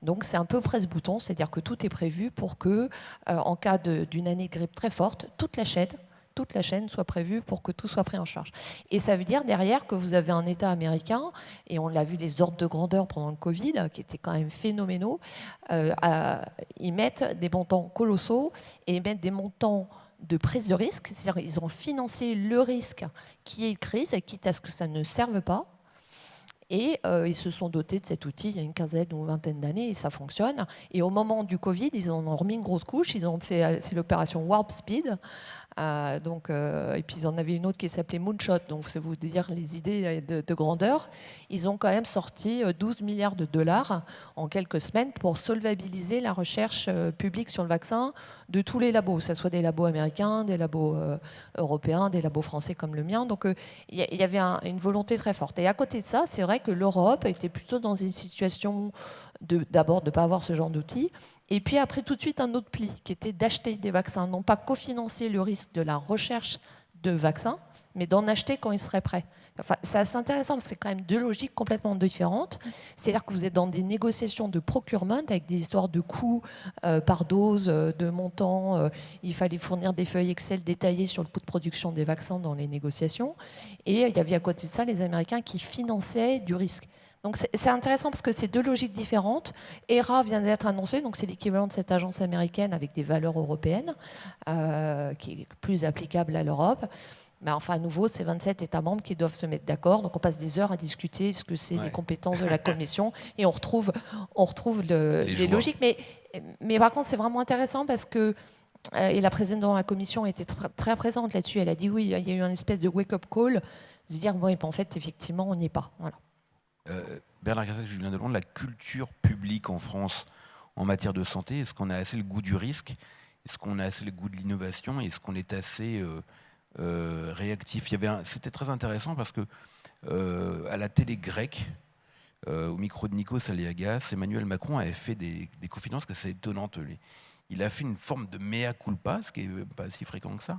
Donc c'est un peu presse-bouton, c'est-à-dire que tout est prévu pour que, en cas d'une année de grippe très forte, toute la chaîne soit prévue pour que tout soit pris en charge. Et ça veut dire derrière que vous avez un État américain, et on l'a vu les ordres de grandeur pendant le Covid, qui étaient quand même phénoménaux, ils mettent des montants colossaux et ils mettent des montants de prise de risque, c'est-à-dire ils ont financé le risque qui est une crise, quitte à ce que ça ne serve pas. Et ils se sont dotés de cet outil il y a une quinzaine ou une vingtaine d'années et ça fonctionne. Et au moment du Covid, ils en ont remis une grosse couche. Ils ont fait, c'est l'opération Warp Speed. Et puis ils en avaient une autre qui s'appelait Moonshot. Donc c'est vous dire les idées de grandeur. Ils ont quand même sorti 12 milliards de dollars en quelques semaines pour solvabiliser la recherche publique sur le vaccin de tous les labos, que ce soit des labos américains, des labos européens, des labos français comme le mien. Donc il y avait une volonté très forte. Et à côté de ça, c'est vrai que l'Europe était plutôt dans une situation d'abord de ne pas avoir ce genre d'outils. Et puis après, tout de suite, un autre pli, qui était d'acheter des vaccins, non pas cofinancer le risque de la recherche de vaccins, mais d'en acheter quand ils seraient prêts. Enfin, c'est assez intéressant, parce que c'est quand même deux logiques complètement différentes. C'est-à-dire que vous êtes dans des négociations de procurement, avec des histoires de coûts par dose, de montants. Il fallait fournir des feuilles Excel détaillées sur le coût de production des vaccins dans les négociations. Et il y avait à côté de ça les Américains qui finançaient du risque. Donc c'est intéressant parce que c'est deux logiques différentes. ERA vient d'être annoncé, donc c'est l'équivalent de cette agence américaine avec des valeurs européennes, qui est plus applicable à l'Europe. Mais enfin, à nouveau, c'est 27 États membres qui doivent se mettre d'accord. Donc on passe des heures à discuter ce que c'est des compétences de la Commission et on retrouve les logiques. Mais par contre, c'est vraiment intéressant parce que et la présidente de la Commission était très présente là-dessus. Elle a dit oui, il y a eu une espèce de wake-up call, de se dire bon, en fait, effectivement, on n'y est pas. Voilà. Bernard Casac, Julien Delalande, la culture publique en France en matière de santé, est-ce qu'on a assez le goût du risque? Est-ce qu'on a assez le goût de l'innovation? Est-ce qu'on est assez réactif? C'était très intéressant parce que à la télé grecque, au micro de Nikos Aliagas, Emmanuel Macron avait fait des confidences que c'est étonnant. Il a fait une forme de mea culpa, ce qui n'est pas si fréquent que ça,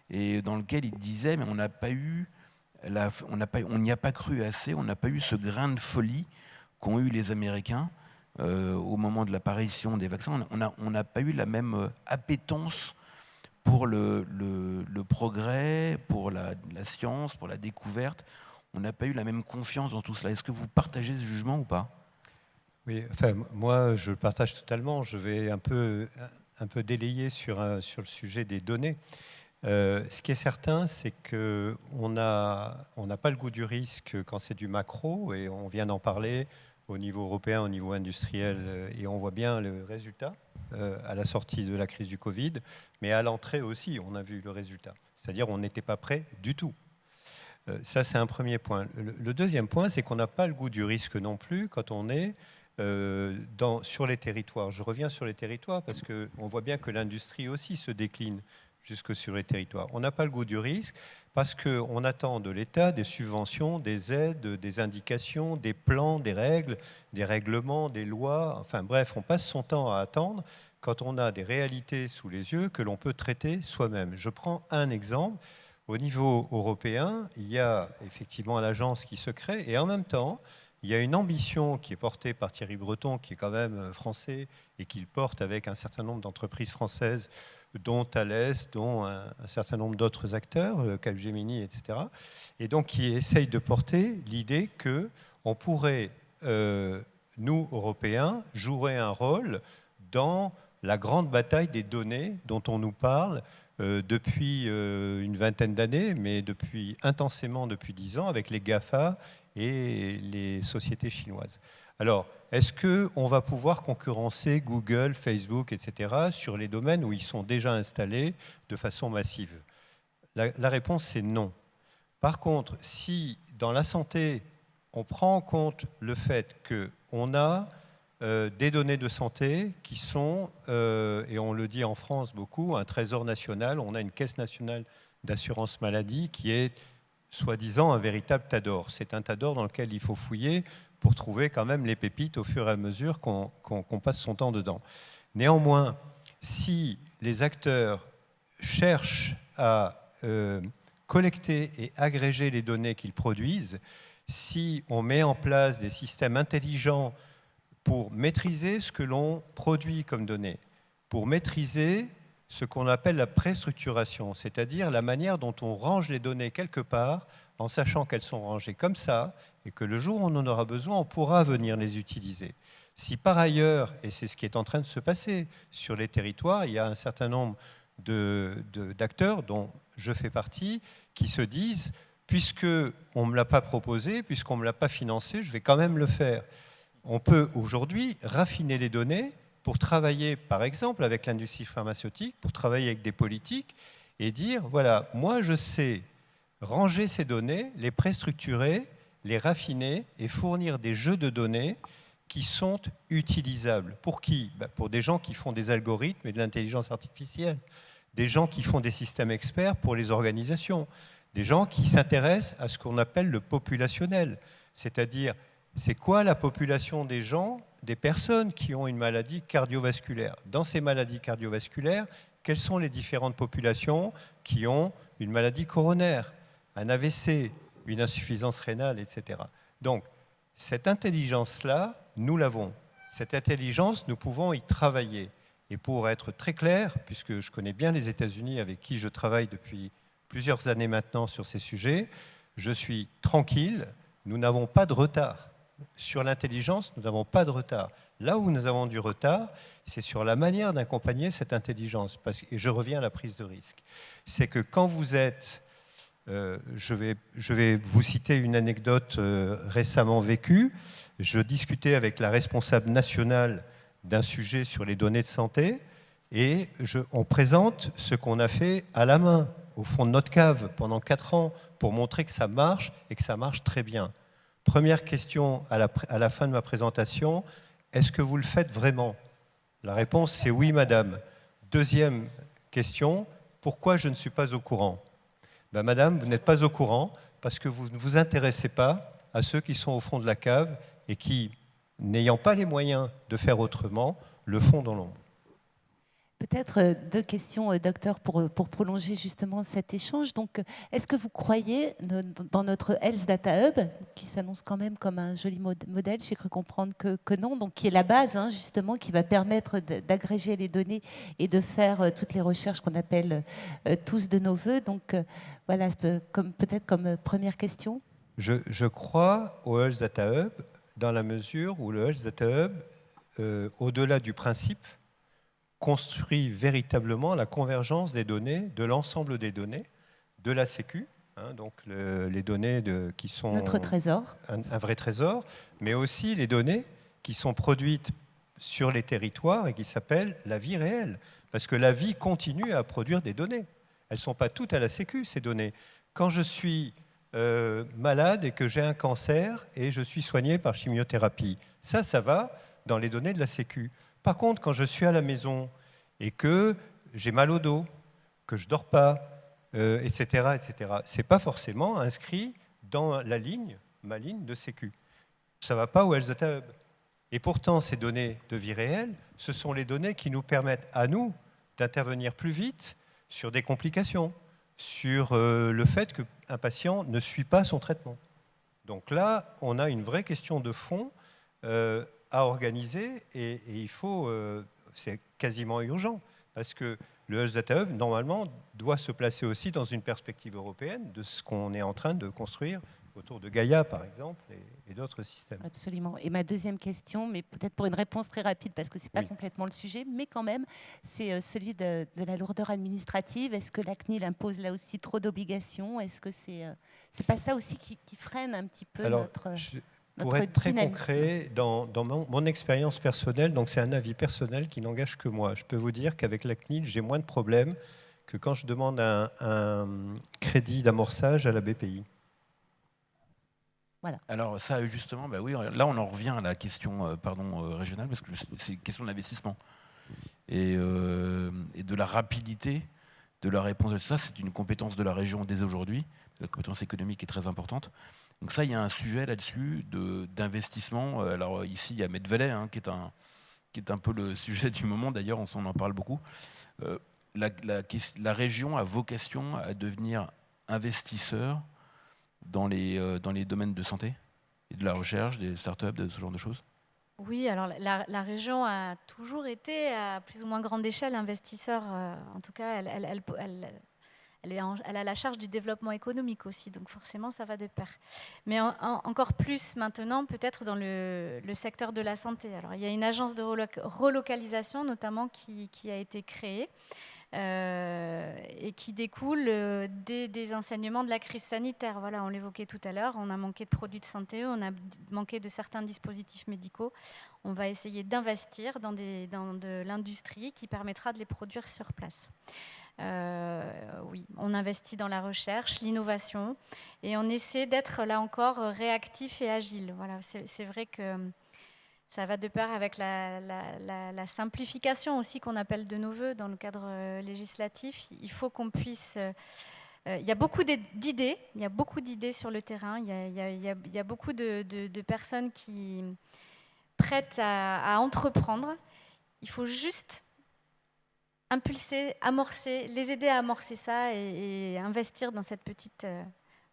et dans lequel il disait mais on n'a pas eu on n'y a pas cru assez, on n'a pas eu ce grain de folie qu'ont eu les Américains au moment de l'apparition des vaccins. On n'a pas eu la même appétence pour le progrès, pour la science, pour la découverte. On n'a pas eu la même confiance dans tout cela. Est-ce que vous partagez ce jugement ou pas? Oui, enfin, moi, je le partage totalement. Je vais un peu délayer sur le sujet des données. Ce qui est certain, c'est qu'on n'a pas le goût du risque quand c'est du macro, et on vient d'en parler au niveau européen, au niveau industriel, et on voit bien le résultat à la sortie de la crise du Covid, mais à l'entrée aussi, on a vu le résultat. C'est-à-dire on n'était pas prêt du tout. Ça, c'est un premier point. Le deuxième point, c'est qu'on n'a pas le goût du risque non plus quand on est sur les territoires. Je reviens sur les territoires parce qu'on voit bien que l'industrie aussi se décline. jusque sur les territoires. On n'a pas le goût du risque parce qu'on attend de l'État des subventions, des aides, des indications, des plans, des règles, des règlements, des lois. Enfin bref, on passe son temps à attendre quand on a des réalités sous les yeux que l'on peut traiter soi-même. Je prends un exemple. Au niveau européen, il y a effectivement l'agence qui se crée et en même temps, il y a une ambition qui est portée par Thierry Breton, qui est quand même français et qui le porte avec un certain nombre d'entreprises françaises, dont Thales, dont un certain nombre d'autres acteurs, Capgemini, etc. Et donc qui essaye de porter l'idée qu'on pourrait, nous, Européens, jouer un rôle dans la grande bataille des données dont on nous parle depuis une vingtaine d'années, mais intensément depuis 10 ans, avec les GAFA et les sociétés chinoises. Alors, est-ce qu'on va pouvoir concurrencer Google, Facebook, etc., sur les domaines où ils sont déjà installés de façon massive? La réponse, c'est non. Par contre, si dans la santé, on prend en compte le fait qu'on a des données de santé qui sont, et on le dit en France beaucoup, un trésor national, on a une caisse nationale d'assurance maladie qui est soi-disant un véritable tas d'or. C'est un tas d'or dans lequel il faut fouiller pour trouver quand même les pépites au fur et à mesure qu'on passe son temps dedans. Néanmoins, si les acteurs cherchent à collecter et agréger les données qu'ils produisent, si on met en place des systèmes intelligents pour maîtriser ce que l'on produit comme données, pour maîtriser ce qu'on appelle la préstructuration, c'est-à-dire la manière dont on range les données quelque part en sachant qu'elles sont rangées comme ça et que le jour où on en aura besoin, on pourra venir les utiliser. Si par ailleurs, et c'est ce qui est en train de se passer sur les territoires, il y a un certain nombre d'acteurs, dont je fais partie, qui se disent « puisqu'on ne me l'a pas proposé, puisqu'on ne me l'a pas financé, je vais quand même le faire ». On peut aujourd'hui raffiner les données pour travailler, par exemple, avec l'industrie pharmaceutique, pour travailler avec des politiques et dire, voilà, moi je sais ranger ces données, les préstructurer, les raffiner et fournir des jeux de données qui sont utilisables. Pour qui? Pour des gens qui font des algorithmes et de l'intelligence artificielle, des gens qui font des systèmes experts pour les organisations, des gens qui s'intéressent à ce qu'on appelle le populationnel, c'est-à-dire c'est quoi la population des gens, des personnes qui ont une maladie cardiovasculaire. Dans ces maladies cardiovasculaires, quelles sont les différentes populations qui ont une maladie coronaire, un AVC, une insuffisance rénale, etc. Donc, cette intelligence-là, nous l'avons. Cette intelligence, nous pouvons y travailler. Et pour être très clair, puisque je connais bien les États-Unis avec qui je travaille depuis plusieurs années maintenant sur ces sujets, je suis tranquille, nous n'avons pas de retard. Sur l'intelligence, nous n'avons pas de retard. Là où nous avons du retard, c'est sur la manière d'accompagner cette intelligence. Et je reviens à la prise de risque. C'est que quand vous êtes... je vais vous citer une anecdote récemment vécue. Je discutais avec la responsable nationale d'un sujet sur les données de santé et on présente ce qu'on a fait à la main, au fond de notre cave, pendant 4 ans, pour montrer que ça marche et que ça marche très bien. Première question à la fin de ma présentation, est-ce que vous le faites vraiment? La réponse, c'est oui, madame. Deuxième question, pourquoi je ne suis pas au courant? Ben, madame, vous n'êtes pas au courant parce que vous ne vous intéressez pas à ceux qui sont au fond de la cave et qui, n'ayant pas les moyens de faire autrement, le font dans l'ombre. Peut-être 2 questions, docteur, pour prolonger justement cet échange. Donc, est-ce que vous croyez dans notre Health Data Hub, qui s'annonce quand même comme un joli modèle, j'ai cru comprendre que non, donc qui est la base, hein, justement, qui va permettre d'agréger les données et de faire toutes les recherches qu'on appelle tous de nos voeux. Donc, voilà, peut-être comme première question. Je crois au Health Data Hub dans la mesure où le Health Data Hub, au-delà du principe, construit véritablement la convergence des données, de l'ensemble des données, de la Sécu, hein, donc les données qui sont notre trésor, un vrai trésor, mais aussi les données qui sont produites sur les territoires et qui s'appellent la vie réelle. Parce que la vie continue à produire des données. Elles ne sont pas toutes à la Sécu, ces données. Quand je suis malade et que j'ai un cancer et je suis soigné par chimiothérapie, ça va dans les données de la Sécu. Par contre, quand je suis à la maison et que j'ai mal au dos, que je ne dors pas, etc., etc. Ce n'est pas forcément inscrit dans ma ligne de sécu. Ça ne va pas au Health Data Hub. Et pourtant, ces données de vie réelle, ce sont les données qui nous permettent à nous d'intervenir plus vite sur des complications, sur le fait qu'un patient ne suit pas son traitement. Donc là, on a une vraie question de fond à organiser et il faut, c'est quasiment urgent, parce que le Health Data Hub, normalement, doit se placer aussi dans une perspective européenne de ce qu'on est en train de construire autour de Gaïa, par exemple, et d'autres systèmes. Absolument. Et ma deuxième question, mais peut-être pour une réponse très rapide, parce que ce n'est pas Oui. complètement le sujet, mais quand même, c'est celui de la lourdeur administrative. Est-ce que la CNIL impose là aussi trop d'obligations? Est-ce que c'est pas ça aussi qui freine un petit peu notre pour être très dynamisme. concret, dans mon expérience personnelle, donc c'est un avis personnel qui n'engage que moi, je peux vous dire qu'avec la CNIL, j'ai moins de problèmes que quand je demande un crédit d'amorçage à la BPI. Voilà. Alors ça, justement, bah oui, là on en revient à la question régionale, parce que c'est une question d'investissement et de la rapidité de la réponse. Ça, c'est une compétence de la région dès aujourd'hui. La compétence économique est très importante. Donc ça, il y a un sujet là-dessus d'investissement. Alors ici, il y a Medvelet, qui est un peu le sujet du moment. D'ailleurs, on en parle beaucoup. La région a vocation à devenir investisseur dans les domaines de santé et de la recherche, des startups, de ce genre de choses? Oui, alors la région a toujours été à plus ou moins grande échelle investisseur. En tout cas, elle a la charge du développement économique aussi, donc forcément ça va de pair. Mais encore plus maintenant, peut-être dans le secteur de la santé. Alors il y a une agence de relocalisation notamment qui a été créée. Et qui découle des enseignements de la crise sanitaire. Voilà, on l'évoquait tout à l'heure, on a manqué de produits de santé, on a manqué de certains dispositifs médicaux. On va essayer d'investir dans de l'industrie qui permettra de les produire sur place. Oui, on investit dans la recherche, l'innovation, et on essaie d'être là encore réactif et agile. Voilà, c'est vrai que ça va de pair avec la simplification aussi qu'on appelle de nos voeux dans le cadre législatif. Il faut qu'on puisse... il y a beaucoup d'idées, il y a beaucoup d'idées sur le terrain, il y a beaucoup de personnes qui prêtent à entreprendre. Il faut juste impulser, amorcer, les aider à amorcer ça et investir dans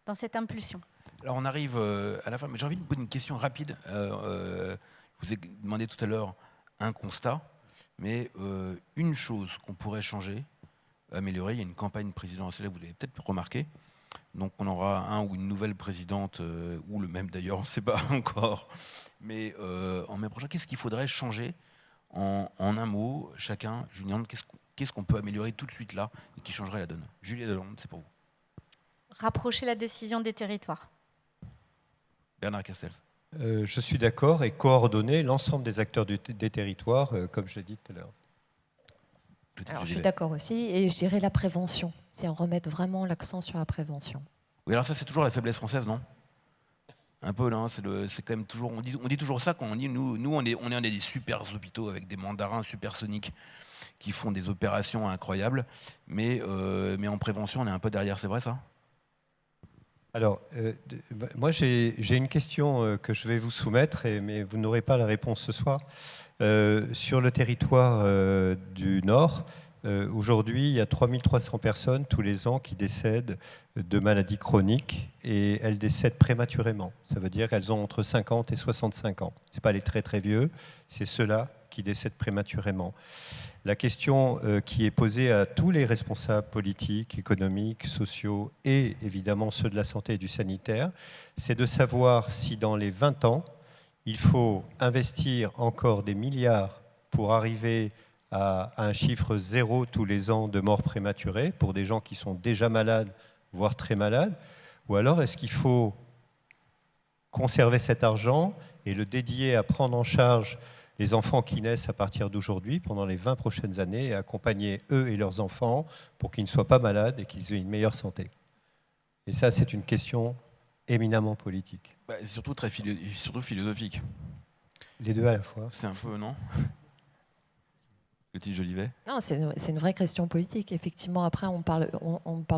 dans cette impulsion. Alors on arrive à la fin, mais j'ai envie de vous poser une question rapide. Je vous ai demandé tout à l'heure un constat, mais une chose qu'on pourrait changer, améliorer, il y a une campagne présidentielle, vous l'avez peut-être remarqué, donc on aura un ou une nouvelle présidente, ou le même d'ailleurs, on ne sait pas encore, mais en mai prochain, qu'est-ce qu'il faudrait changer en un mot, chacun, Julien, qu'est-ce qu'on peut améliorer tout de suite là et qui changerait la donne? Julie Delalande, c'est pour vous. Rapprocher la décision des territoires. Bernard Castel. Je suis d'accord, et coordonner l'ensemble des acteurs des territoires, comme je l'ai dit tout à l'heure. Alors, je suis d'accord aussi, et je dirais la prévention. C'est en remettre vraiment l'accent sur la prévention. Oui, alors ça, c'est toujours la faiblesse française, non? Un peu, non? C'est quand même toujours. On dit toujours ça quand on dit nous, on est des super hôpitaux avec des mandarins supersoniques qui font des opérations incroyables, mais en prévention, on est un peu derrière, c'est vrai ça? Alors, moi j'ai une question que je vais vous soumettre, mais vous n'aurez pas la réponse ce soir. Sur le territoire du Nord, aujourd'hui, il y a 3300 personnes tous les ans qui décèdent de maladies chroniques, et elles décèdent prématurément. Ça veut dire qu'elles ont entre 50 et 65 ans. Ce n'est pas les très très vieux, c'est ceux-là qui décèdent prématurément. La question qui est posée à tous les responsables politiques, économiques, sociaux et évidemment ceux de la santé et du sanitaire, c'est de savoir si dans les 20 ans, il faut investir encore des milliards pour arriver à un chiffre zéro tous les ans de morts prématurées pour des gens qui sont déjà malades, voire très malades, ou alors est-ce qu'il faut conserver cet argent et le dédier à prendre en charge les enfants qui naissent à partir d'aujourd'hui pendant les 20 prochaines années et accompagner eux et leurs enfants pour qu'ils ne soient pas malades et qu'ils aient une meilleure santé. Et ça, c'est une question éminemment politique. Bah, surtout surtout philosophique. Les deux à la fois. C'est un peu, non? Clotilde Jolivet? Non, c'est une vraie question politique. Effectivement, après, on parle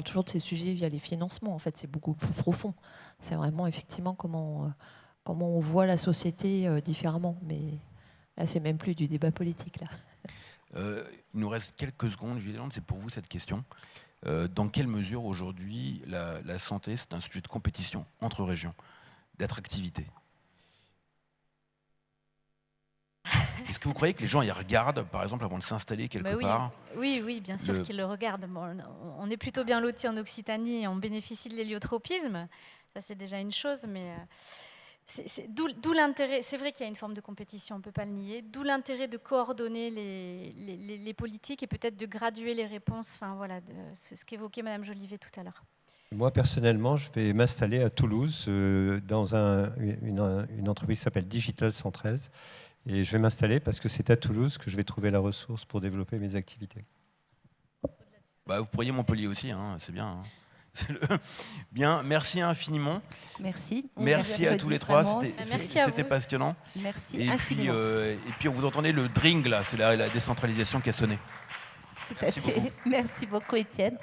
toujours de ces sujets via les financements. En fait, c'est beaucoup plus profond. C'est vraiment, effectivement, comment on voit la société différemment. Mais là, c'est même plus du débat politique, là. Il nous reste quelques secondes. Julie Delalande, c'est pour vous cette question. Dans quelle mesure, aujourd'hui, la santé, c'est un sujet de compétition entre régions, d'attractivité? Est-ce que vous croyez que les gens y regardent, par exemple, avant de s'installer quelque part? Oui, bien sûr qu'ils le regardent. Bon, on est plutôt bien lotis en Occitanie et on bénéficie de l'héliotropisme. Ça, c'est déjà une chose, mais d'où l'intérêt. C'est vrai qu'il y a une forme de compétition, on ne peut pas le nier. D'où l'intérêt de coordonner les politiques et peut-être de graduer les réponses. Enfin, voilà, ce qu'évoquait Madame Jolivet tout à l'heure. Moi, personnellement, je vais m'installer à Toulouse dans une entreprise qui s'appelle Digital 113. Et je vais m'installer parce que c'est à Toulouse que je vais trouver la ressource pour développer mes activités. Bah, vous pourriez Montpellier aussi, hein, c'est bien. Hein. Bien, merci infiniment. Merci. Merci à tous les trois, Merci à c'était vous. passionnant. Merci Et infiniment. puis, vous entendez le dring, là, c'est la décentralisation qui a sonné. Tout à fait. Merci beaucoup, Étienne.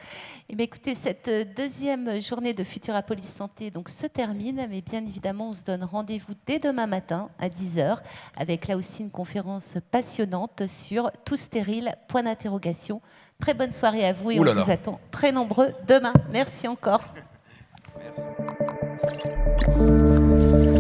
Eh bien, écoutez, cette deuxième journée de Futurapolis Santé donc, se termine, mais bien évidemment, on se donne rendez-vous dès demain matin à 10h, avec là aussi une conférence passionnante sur tout stérile, point d'interrogation. Très bonne soirée à vous et on vous attend très nombreux demain. Merci encore. Merci.